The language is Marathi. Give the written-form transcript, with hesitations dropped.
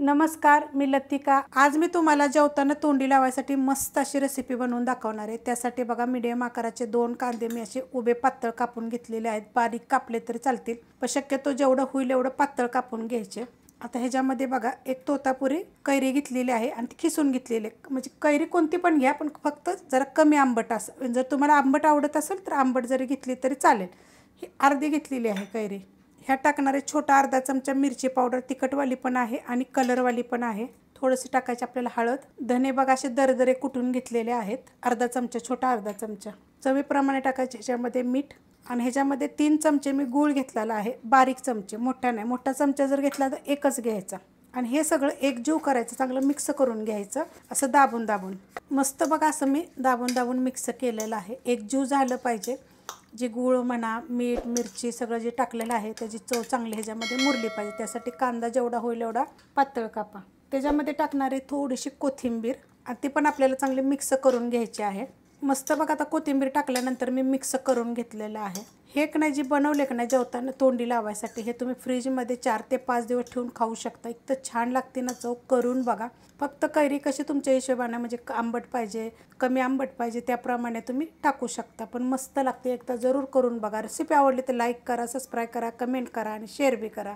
नमस्कार, मी लतिका। आज मी तुम्हाला जेवताना तोंडी लावायसाठी मस्त अशी रेसिपी बनवून दाखवणार आहे। त्यासाठी बघा मीडियम आकाराचे 2 कांदे मी असे उभे पातळ कापून घेतलेले आहेत। बारीक कापले तरी चालतील, पण शक्यतो जेवढं होईल एवढं पातळ कापून घ्यायचे। आता ह्याच्यामध्ये बघा एक तोतापुरी कैरी घेतलेली आहे आणि ती खिसून घेतलेली आहे। म्हणजे कैरी कोणती पण घ्या, पण फक्त जरा कमी आंबट असेल। जर तुम्हाला आंबट आवडत असेल तर आंबट जरी घेतली तरी चालेल। ही अर्धी घेतलेली आहे कैरी। ह्या टाकणारे छोटा अर्धा चमचा मिरची पावडर, तिखटवाली पण आहे आणि कलरवाली पण आहे। थोडंसं टाकायचे आपल्याला हळद, धने बघा असे दरदरे कुटून घेतलेले आहेत, अर्धा चमचा, छोटा अर्धा चमचा। चवीप्रमाणे टाकायचे ह्याच्यामध्ये मीठ आणि ह्याच्यामध्ये 3 चमचे मी गूळ घेतलेला आहे, बारीक चमचे, मोठा नाही। मोठा चमचा जर घेतला तर एकच घ्यायचा आणि हे सगळं एकजीव करायचं, चांगलं मिक्स करून घ्यायचं असं दाबून दाबून। मस्त बघा असं मी दाबून दाबून मिक्स केलेलं आहे, एकजीव झालं पाहिजे। जे गूळ म्हणा, मीठ, मिरची सगळं जे टाकलेलं आहे त्याची चव चांगली ह्याच्यामध्ये मुरली पाहिजे। त्यासाठी कांदा जेवढा होईल एवढा पातळ कापा। त्याच्यामध्ये टाकणारे थोडीशी कोथिंबीर आणि ती पण आपल्याला चांगली मिक्स करून घ्यायची आहे। मस्त बघा आता कोथिंबीर टाकल्यानंतर मी मिक्स करून घेतलेलं आहे। हे एक नाही, जी बनवले का नाही जेवताना तोंडी लावायसाठी, हे तुम्ही फ्रीजमध्ये 4 ते 5 दिवस ठेवून खाऊ शकता। इतकं छान लागते ना चव, करून बघा। फक्त कैरी कशी तुमच्या हिशोबाने, म्हणजे आंबट पाहिजे, कमी आंबट पाहिजे त्याप्रमाणे तुम्ही टाकू शकता, पण मस्त लागते। एकदा जरूर करून बघा। रेसिपी आवडली तर लाईक करा, सबस्क्राईब करा, कमेंट करा आणि शेअर बी करा।